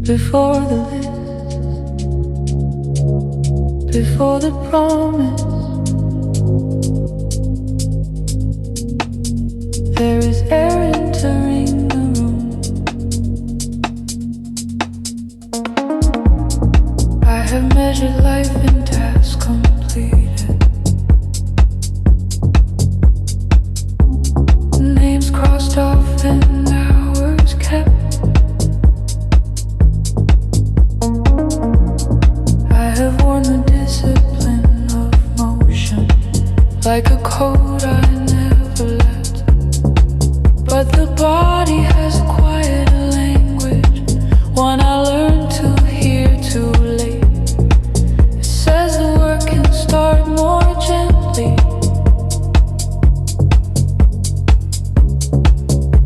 before the list, before the promise. There is air entering the room. I have measured life in tasks completed, names crossed off and hours kept. I have worn the discipline of motion like a code I never left. But the body has acquired a language, one I learned to hear too late. It says the work can start more gently.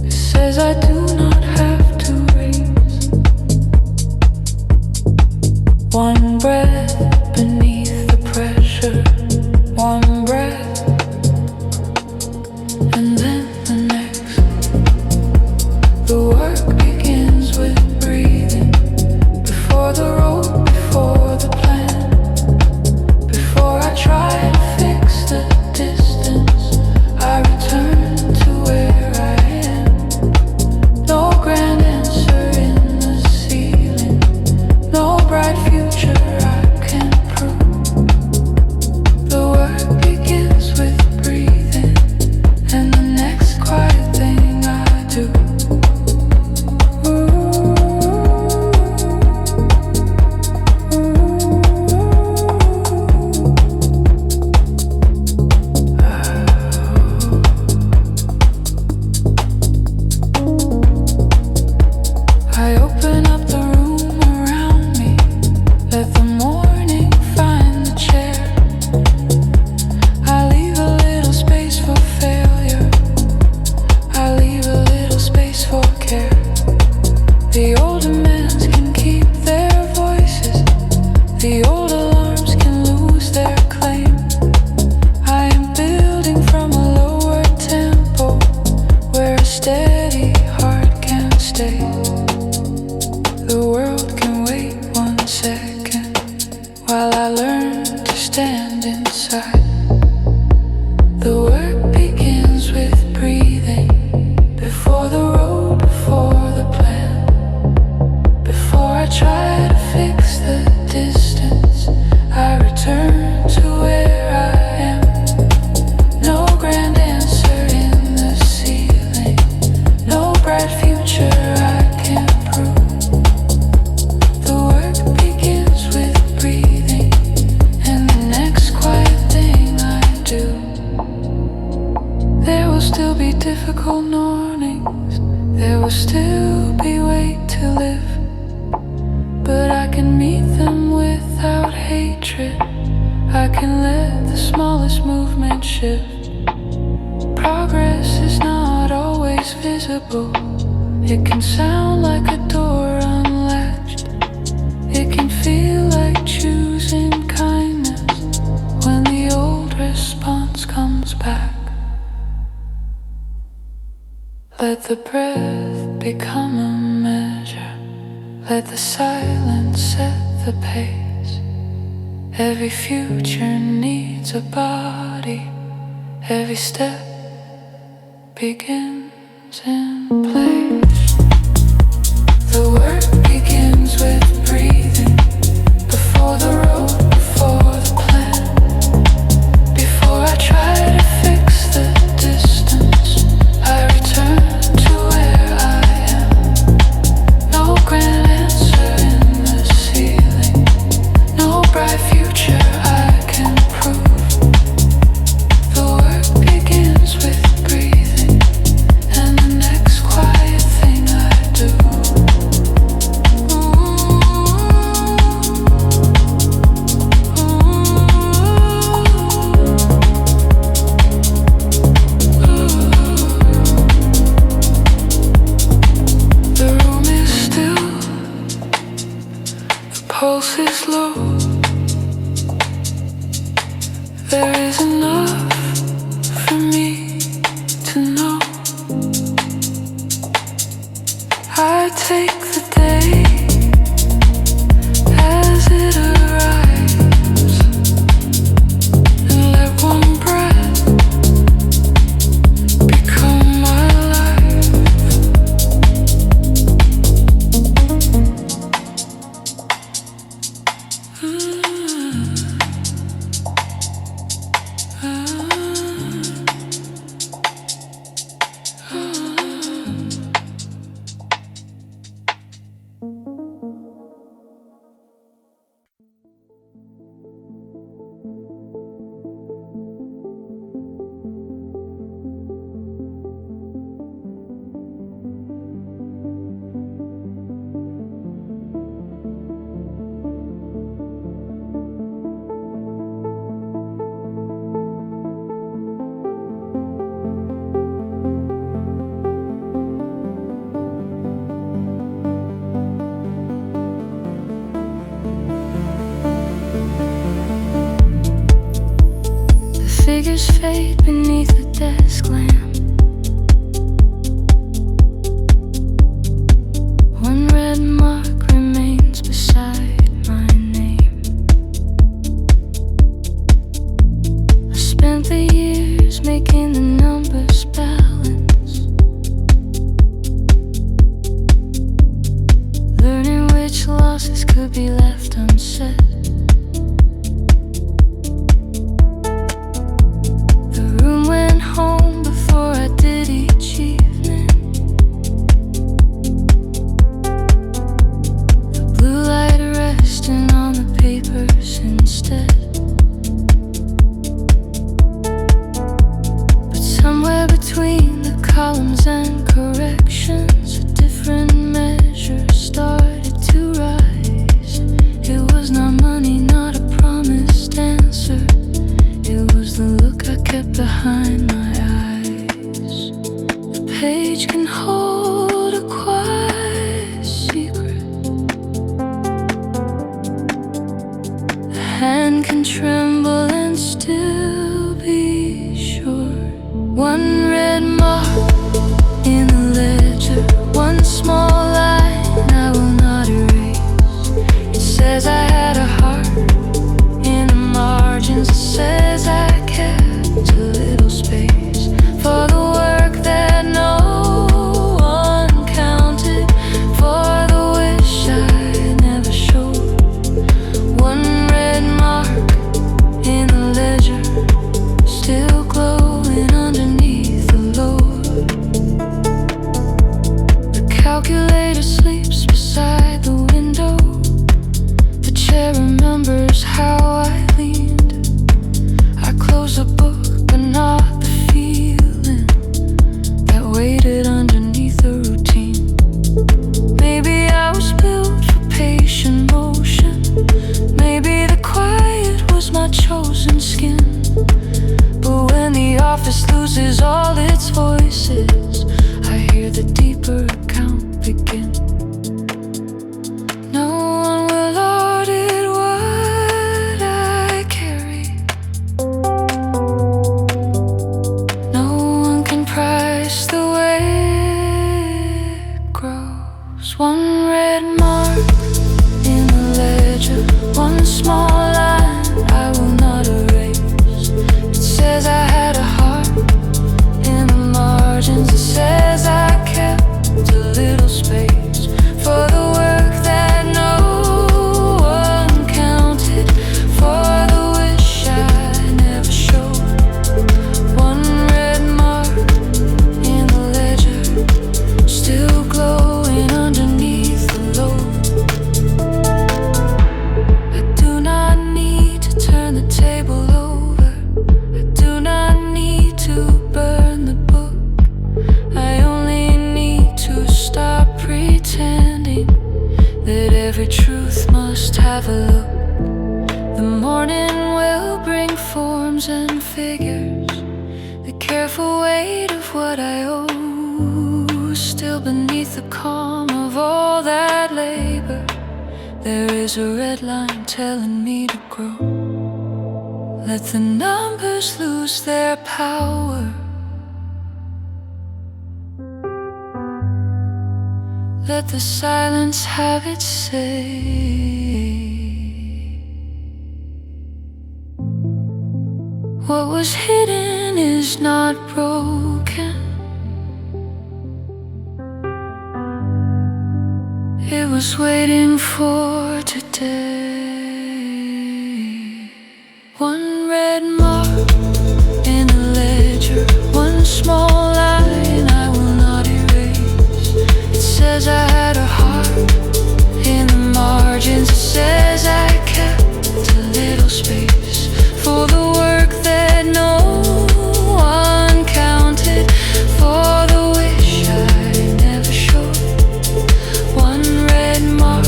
It says I do not have to raise one breath beneath the pressure, one breath, and then the next. The work begins with breathing, before the road, before the plan, before I try to fix the distance. I return to where I am. No grand answer in the ceiling, no bright future I can prove. The work begins with breathing, and the next quiet thing I do. I open up the room around me, let the morning find the chair. I leave a little space for failure, I leave a little space for care. The old demands can keep their voices, the old alarms can lose their claim. I am building from a lower tempo, where a steady heart can stay. The world can wait 1 second, while I learn to stand inside. The work begins with breathing, before the road, before the plan, before I try to fix the distance. I return to where I am. No grand answer in the ceiling, no bright future I can prove. The work begins with breathing, and the next quiet thing I do. There will still be difficult mornings, there will still be way to live, but I can meet them without hatred. I can let the smallest movement shift. Progress is not always visible. It can sound like a door unlatched. It can feel like choosing kindness when the old response comes back. Let the breath become a measure, let the silence set the pace. Every future needs a body, every step begins in place. The work begins with breathing, before the road, before the plan, before I try to fix the distance. I return to where I am. No grand answer in the ceiling, no bright future I can prove. The work begins with breathing, and the next quiet embers fade beneath the desk lamp. One red mark remains beside my name. I spent the years making the numbers balance, learning which losses could be left unsaid. Between the columns and corrections, a different measure started to rise. It was not money, not a promised answer. It was the look I kept behind my eyes. The page can hold a quiet secret. The hand can tremble and still be sure. One red mark in the ledger, one small line I will not erase. It says I had a heart in the margins. It says I kept a little space for the work that no one counted, for the wish I never showed. One red mark in the ledger, still glowing underneath the load. The calculator sleeps beside the window. The chair remembers how I leaned. I close the book, but not the feeling that waited underneath the routine. Maybe I was built for patient motion. Maybe the quiet was my chosen skin. But when the office loses all its voices, I hear the deeper account begin. No one will audit what I carry. No one can price the way it grows. One red mark in the ledger, one small line I will not erase. It says I had a heart in the margins. It says I kept a little space for the work that no one counted, for the wish I never showed. One red mark in the ledger, still glowing underneath the load. I do not need to turn the table over. I do not need to burn the book. I only need to stop pretending that every truth must have a look. The morning will bring forms and figures, the careful weight of what I owe. Still beneath the calm of all that labor, there is a red line telling me to grow. Let the numbers lose their power. Let the silence have its say. What was hidden is not broken. It was waiting for today. One red mark in the ledger, one small line I will not erase. It says I had a heart in the margins. It says I kept a little space for the work that no one counted, for the wish I never showed. One red mark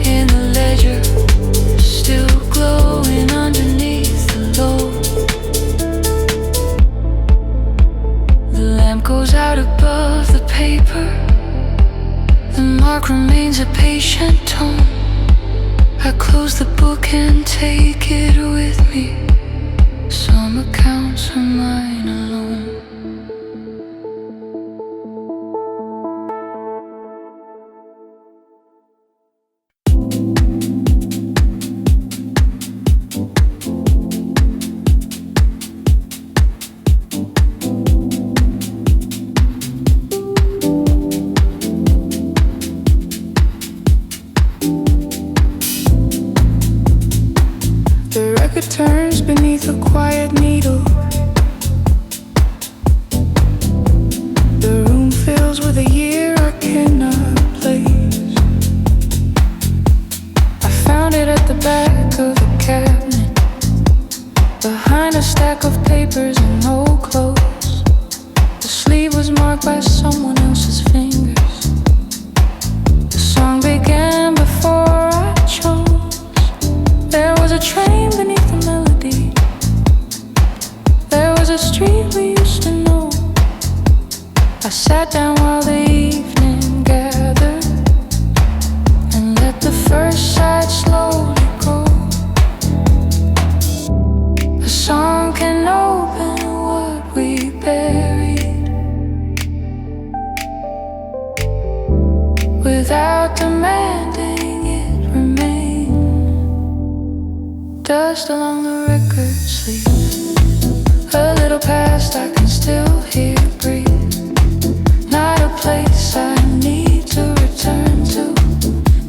in the ledger, still glowing underneath the load. The lamp goes out above the paper. The mark remains a patient tone. I close the book and take it with me. Some accounts papers and no clothes. The sleeve was marked by someone else's fingers. The song began before I chose. There was a train beneath the melody. There was a street we used to know. I sat down while the evening gathered and let the first side slowly go. A song can open what we buried without demanding it remain. Dust along the record sleeve, a little past I can still hear breathe. Not a place I need to return to,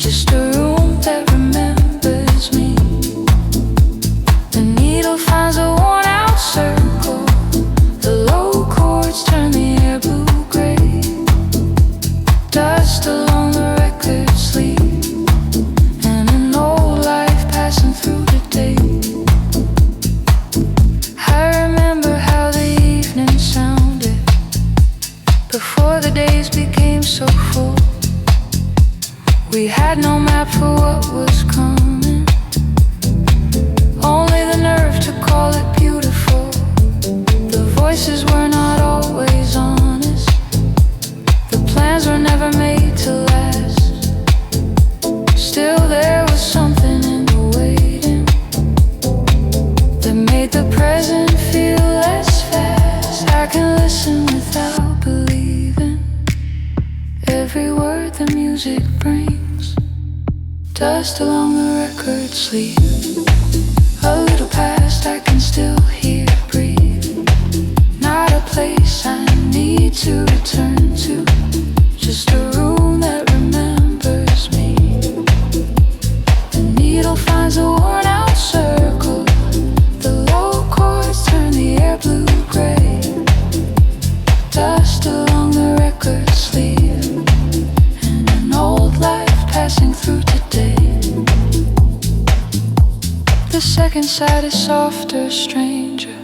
just a room that remembers me. The needle finds a worn out circle. The low chords turn the air blue-gray. Dust along the record sleeve, and an old life passing through the day. I remember how the evening sounded before the days became so full. We had no map for what was coming, only the nerve to call it beautiful. The voices were not always honest. The plans were never made to last. Still there was something in the waiting that made the present feel less fast. I can listen without believing every word the music brings. Dust along the record sleeve, a little past I can still hear breathe. Not a place I need to return to, just a room that remembers me. The needle finds a worn out circle. The low chords turn the air blue-gray. Dust along the record sleeve, and an old life passing through today. The second side is softer, stranger.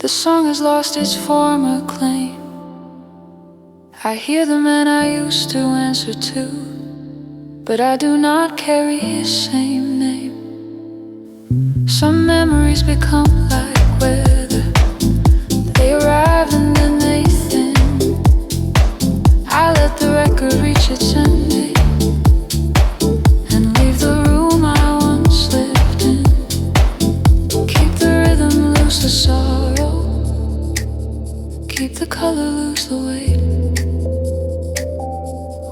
The song has lost its former claim. I hear the man I used to answer to, but I do not carry his same name. Some memories become like weather. They arrive and then they thin. I let the record reach its ending and leave the room I once lived in. Keep the rhythm, lose the sorrow. Keep the color, lose the weight.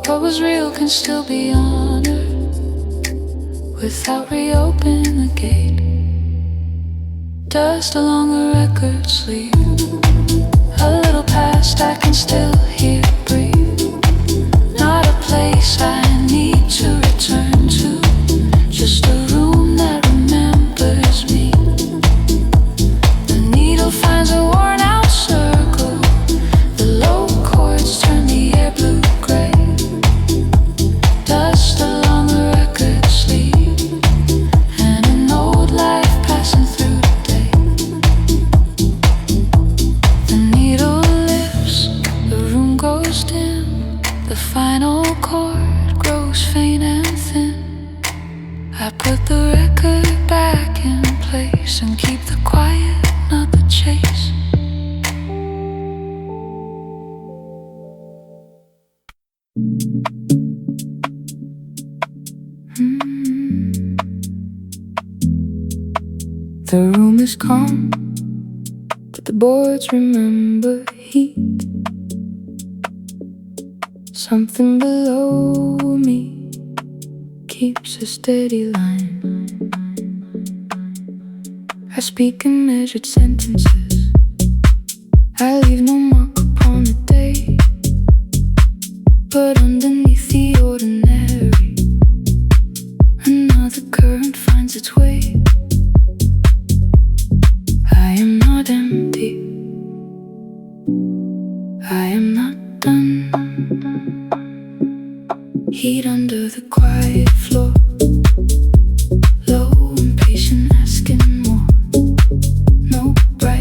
What was real can still be honored without reopening the gate. Dust along the record sleeve, a little past I can still hear breathe. Not a place I need to return to, just a room that remembers me. The needle finds a worn out circle. The low chords turn the air blue-gray. Dust along the record sleeve, and an old life passing through the day. The needle lifts, the room goes dim. The final chord grows faint and thin. I put the record back in place and keep the quiet, not the chase. The room is calm, but the boards remember heat. Something below me keeps a steady line. I speak in measured sentences. I leave no mark upon the day, but underneath the ordinary, another current finds its way. I am not empty, I am not done. Heat under the quiet floor, low impatient asking more. No bright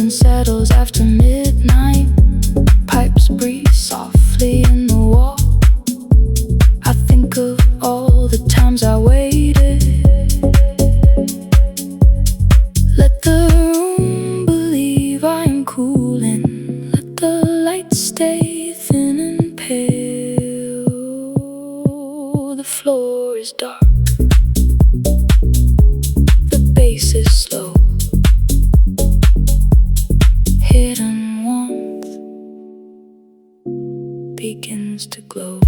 Curtain settles after midnight. Pipes breathe softly in the wall. I think of all the times I waited. Let the room believe I am cooling. Let the lights stay thin and pale. The floor is dark. The bass is slow. Hidden warmth begins to glow.